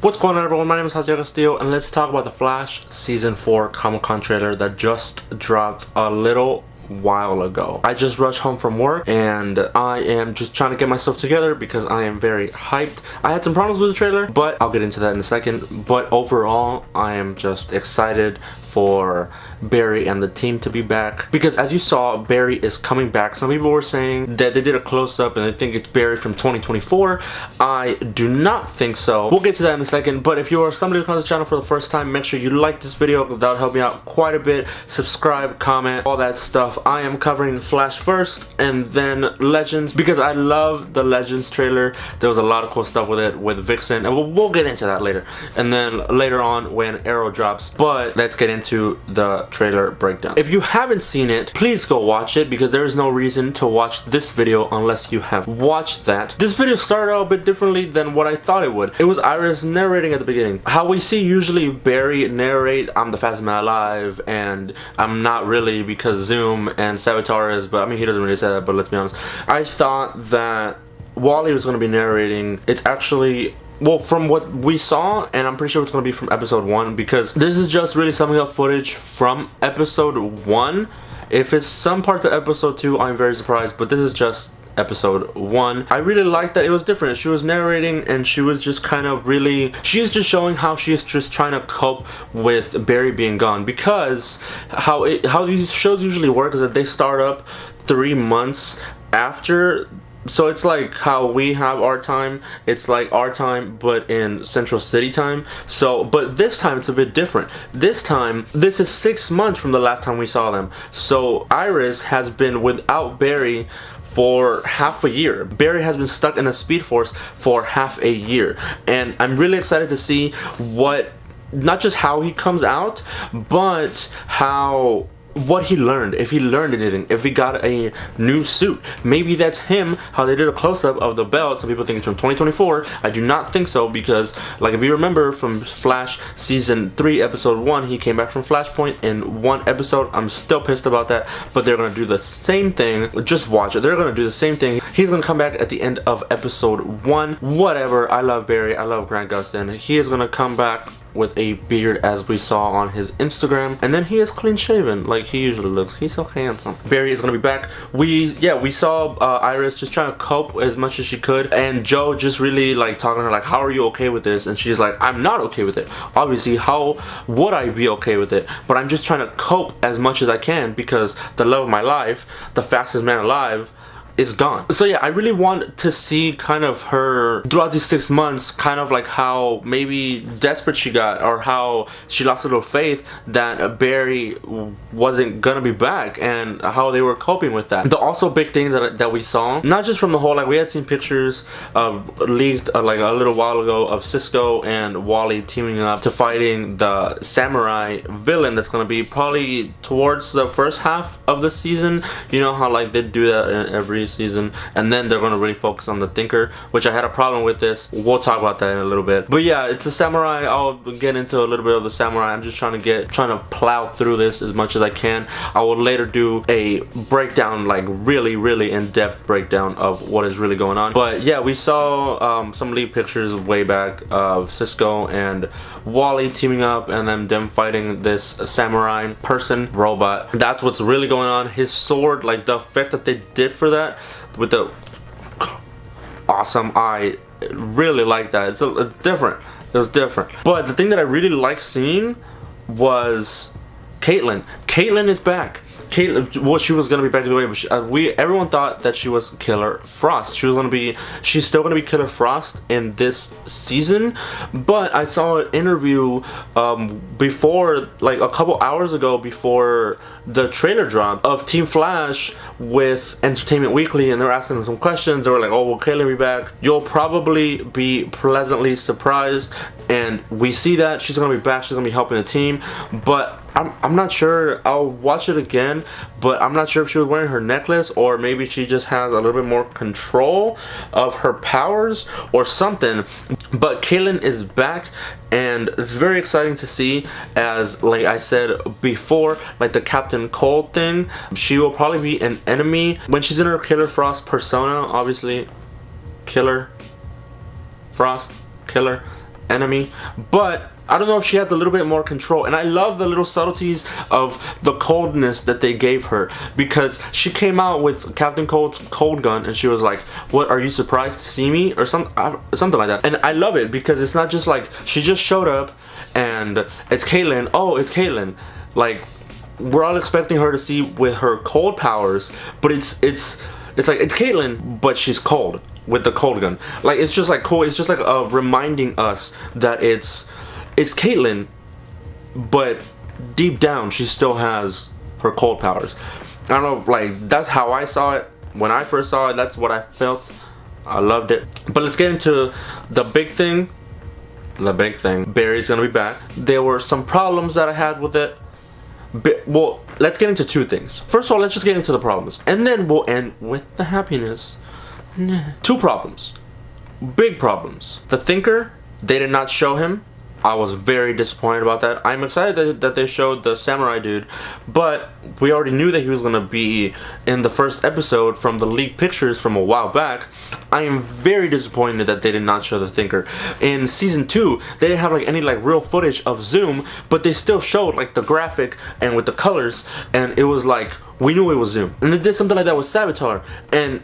What's going on, everyone? My name is Jose Castillo, and let's talk about the Flash Season 4 Comic-Con trailer that just dropped a little while ago. I just rushed home from work and I am just trying to get myself together because I am very hyped. I had some problems with the trailer, but I'll get into that in a second. But overall, I am just excited for Barry and the team to be back, because as you saw, Barry is coming back. Some people were saying that they did a close-up and they think it's Barry from 2024. I do not think so. We'll get to that in a second, but if you are somebody who comes to the channel for the first time, make sure you like this video because that would help me out quite a bit. Subscribe, comment, all that stuff. I am covering Flash first and then Legends because I love the Legends trailer. There was a lot of cool stuff with it, with Vixen, and we'll get into that later. And then later on when Arrow drops. But let's get into the trailer breakdown. If you haven't seen it, please go watch it because there is no reason to watch this video unless you have watched that. This video started out a bit differently than what I thought it would. It was Iris narrating at the beginning. How we see usually Barry narrate, I'm the fastest man alive, and I'm not really because Zoom and Savitar is, but I mean he doesn't really say that, but let's be honest. I thought that Wally was going to be narrating. It's actually, well, from what we saw, and I'm pretty sure it's going to be from episode 1, because this is just really summing up footage from episode 1. If it's some parts of episode 2, I'm very surprised, but this is just episode 1. I really liked that it was different. She was narrating and she was just kind of really, she's just showing how she's just trying to cope with Barry being gone, because how these shows usually work is that they start up 3 months after. So it's like how we have our time, it's like our time but in Central City time. So but this time it's a bit different. This time, this is 6 months from the last time we saw them. So Iris has been without Barry for half a year. Barry has been stuck in a Speed Force for half a year, and I'm really excited to see what, not just how he comes out, but what he learned, if he learned anything, if he got a new suit. Maybe that's him, how they did a close-up of the belt. Some people think it's from 2024. I do not think so, because like if you remember from Flash season 3 episode 1, he came back from Flashpoint in 1 episode. I'm still pissed about that, but they're gonna do the same thing. Just watch it. They're gonna do the same thing. He's gonna come back at the end of episode 1. Whatever. I love Barry. I love Grant Gustin. He is gonna come back with a beard, as we saw on his Instagram, and then he is clean shaven like he usually looks. He's so handsome. Barry is gonna be back. We saw Iris just trying to cope as much as she could, and Joe just really like talking to her like, how are you okay with this? And she's like, I'm not okay with it. Obviously, how would I be okay with it? But I'm just trying to cope as much as I can because the love of my life, the fastest man alive, is gone. So yeah, I really want to see kind of her throughout these 6 months, kind of like how maybe desperate she got, or how she lost a little faith that Barry wasn't gonna be back, and how they were coping with that. The also big thing that we saw, not just from the whole, like we had seen pictures leaked like a little while ago of Cisco and Wally teaming up to fighting the samurai villain that's gonna be probably towards the first half of the season. You know how like they do that in every season, and then they're going to really focus on the Thinker, which I had a problem with this. We'll talk about that in a little bit. But yeah, it's a samurai. I'll get into a little bit of the samurai. I'm just trying to plow through this as much as I can. I will later do a breakdown, like really in-depth breakdown of what is really going on. But yeah, we saw some leaked pictures way back of Cisco and Wally teaming up, and then them fighting this samurai person robot. That's what's really going on. His sword, like the effect that they did for that with the awesome, I really like that. It's different. It was different. But the thing that I really liked seeing was Caitlin. Caitlin is back. Caitlin, well, she was gonna be back in the way, but everyone thought that she was Killer Frost. She's still gonna be Killer Frost in this season. But I saw an interview before, like a couple hours ago, before the trailer drop, of Team Flash with Entertainment Weekly, and they were asking them some questions. They were like, "Oh, will Caitlin be back?" You'll probably be pleasantly surprised, and we see that she's gonna be back. She's gonna be helping the team, but I'm not sure. I'll watch it again, but I'm not sure if she was wearing her necklace, or maybe she just has a little bit more control of her powers or something. But Caitlin is back, and it's very exciting to see, as like I said before, like the Captain Cold thing. She will probably be an enemy when she's in her Killer Frost persona, obviously. Killer Frost, Killer. enemy, but I don't know if she has a little bit more control. And I love the little subtleties of the coldness that they gave her, because she came out with Captain Cold's cold gun and she was like, what, are you surprised to see me, or something like that. And I love it because it's not just like she just showed up and it's Caitlyn, oh, it's Caitlyn. Like, we're all expecting her to see with her cold powers, but it's like it's Caitlyn, but she's cold with the cold gun. Like, it's just like cool. It's just like reminding us that it's Caitlyn, but deep down she still has her cold powers. I don't know, like, that's how I saw it when I first saw it. That's what I felt. I loved it. But let's get into the big thing. The big thing. Barry's gonna be back. There were some problems that I had with it. Well, let's get into two things. First of all, let's just get into the problems, and then we'll end with the happiness. Two problems. Big problems. The Thinker, they did not show him. I was very disappointed about that. I'm excited that they showed the samurai dude, but we already knew that he was gonna be in the first episode from the leaked pictures from a while back. I am very disappointed that they did not show the Thinker. In season 2, they didn't have like any like real footage of Zoom, but they still showed like the graphic and with the colors, and it was like we knew it was Zoom. And they did something like that with Savitar, and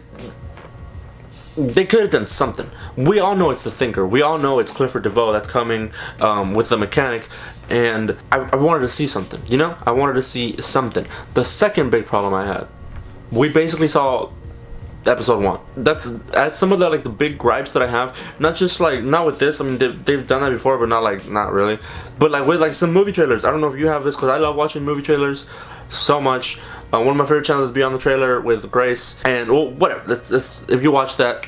they could have done something. We all know it's the Thinker. We all know it's Clifford DeVoe that's coming with the mechanic, and I wanted to see something, you know? I wanted to see something. The second big problem I had, we basically saw episode 1. That's some of the like the big gripes that I have. Not just like, not with this. I mean, they've done that before, but not really. But like with like some movie trailers. I don't know if you have this, because I love watching movie trailers so much. One of my favorite channels is Beyond the Trailer with Grace, and well, whatever. That's, if you watch that,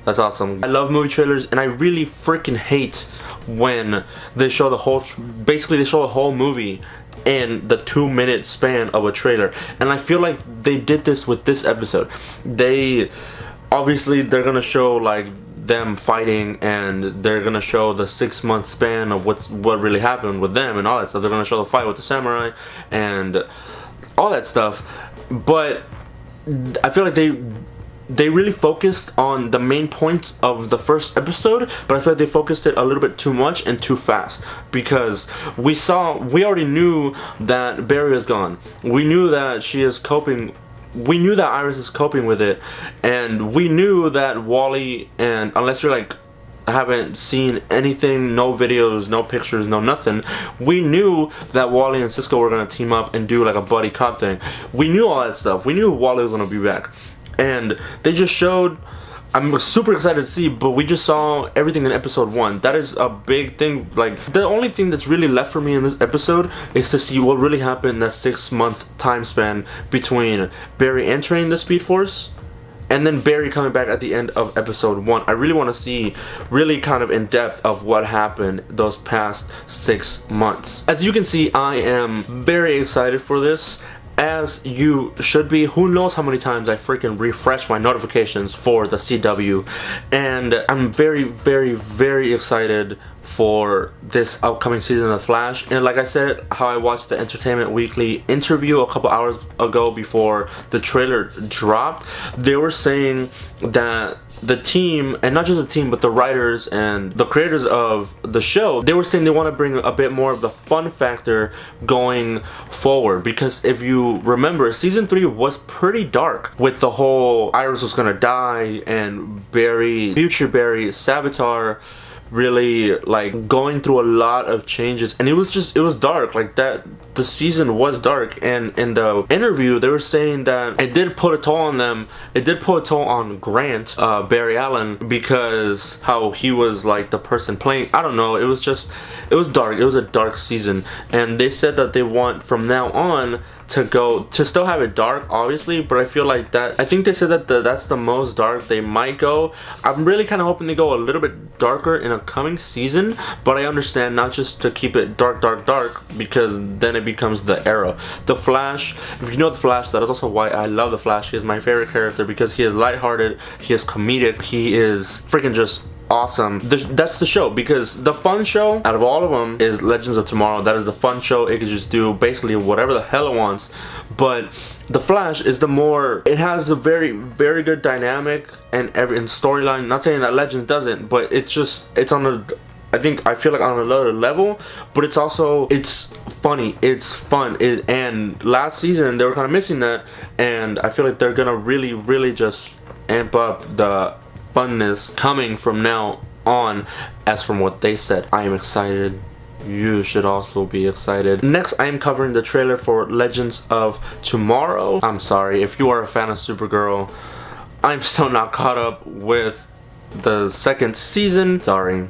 that's awesome. I love movie trailers, and I really freaking hate when they show the whole, basically they show a whole movie in the 2-minute span of a trailer. And I feel like they did this with this episode. They obviously, they're gonna show like them fighting, and they're gonna show the 6-month span of what really happened with them and all that stuff. They're gonna show the fight with the samurai and all that stuff, but I feel like they really focused on the main points of the first episode, but I feel like they focused it a little bit too much and too fast, because we already knew that Barry is gone. We knew that she is coping. We knew that Iris is coping with it, and we knew that Wally, and unless you're like haven't seen anything, no videos, no pictures, no nothing, we knew that Wally and Cisco were gonna team up and do like a buddy cop thing. We knew all that stuff. We knew Wally was gonna be back, and they just showed. I'm super excited to see, but we just saw everything in episode 1. That is a big thing. Like, the only thing that's really left for me in this episode is to see what really happened in that 6-month time span between Barry entering the Speed Force and then Barry coming back at the end of episode 1. I really want to see really kind of in depth of what happened those past 6 months. As you can see, I am very excited for this, as you should be. Who knows how many times I freaking refresh my notifications for the CW, and I'm very, very, very excited for this upcoming season of Flash. And like I said, how I watched the Entertainment Weekly interview a couple hours ago before the trailer dropped, they were saying that the team, and not just the team, but the writers and the creators of the show, they were saying they want to bring a bit more of the fun factor going forward. Because if you remember, season 3 was pretty dark, with the whole Iris was gonna die and Barry, future Barry, Savitar, really like going through a lot of changes, and it was dark. Like, that the season was dark, and in the interview they were saying that it did put a toll on them. It did put a toll on Grant, Barry Allen, because how he was like the person playing. I don't know, it was dark. It was a dark season, and they said that they want from now on to still have it dark, obviously, but I feel like that, I think they said that that's the most dark they might go. I'm really kind of hoping they go a little bit darker in a coming season, but I understand not just to keep it dark, because then it becomes the Arrow. The Flash, if you know the Flash, that is also why I love the Flash. He is my favorite character, because he is lighthearted, he is comedic, he is freaking just awesome. That's the show, because the fun show out of all of them is Legends of Tomorrow. That is the fun show. It can just do basically whatever the hell it wants. But the Flash is the more, it has a very, very good dynamic and storyline. Not saying that Legends doesn't, but it's on I feel like on another level, but it's also, it's funny, it's fun, and last season they were kind of missing that, and I feel like they're gonna really just amp up the funness coming from now on, as from what they said. I am excited. You should also be excited. Next, I am covering the trailer for Legends of Tomorrow. I'm sorry, if you are a fan of Supergirl, I'm still not caught up with the second season. Sorry.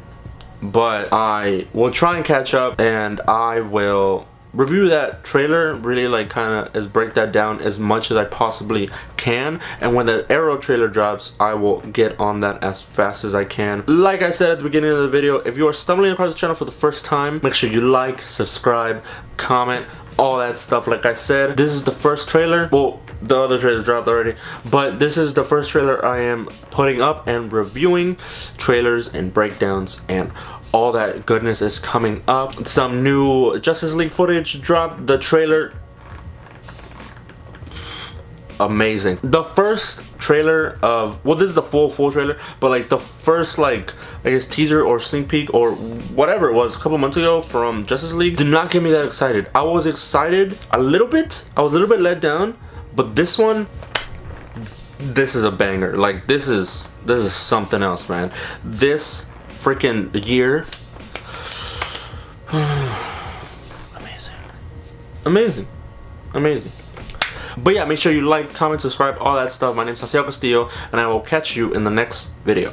But I will try and catch up, and I will review that trailer, really like kind of as break that down as much as I possibly can, and when the Arrow trailer drops, I will get on that as fast as I can. Like I said at the beginning of the video, if you are stumbling across the channel for the first time, make sure you like, subscribe, comment, all that stuff. Like I said, this is the first trailer. Well, the other trailers dropped already, but this is the first trailer I am putting up and reviewing. Trailers and breakdowns and all that goodness is coming up. Some new Justice League footage dropped. The trailer, amazing. The first trailer of, well, this is the full trailer, but like the first, like, I guess teaser or sneak peek or whatever it was a couple months ago from Justice League did not get me that excited. I was excited a little bit. I was a little bit let down, but this one, this is a banger. Like, this is something else, man. This freaking year, amazing. But yeah, make sure you like, comment, subscribe, all that stuff. My name's Castillo, and I will catch you in the next video.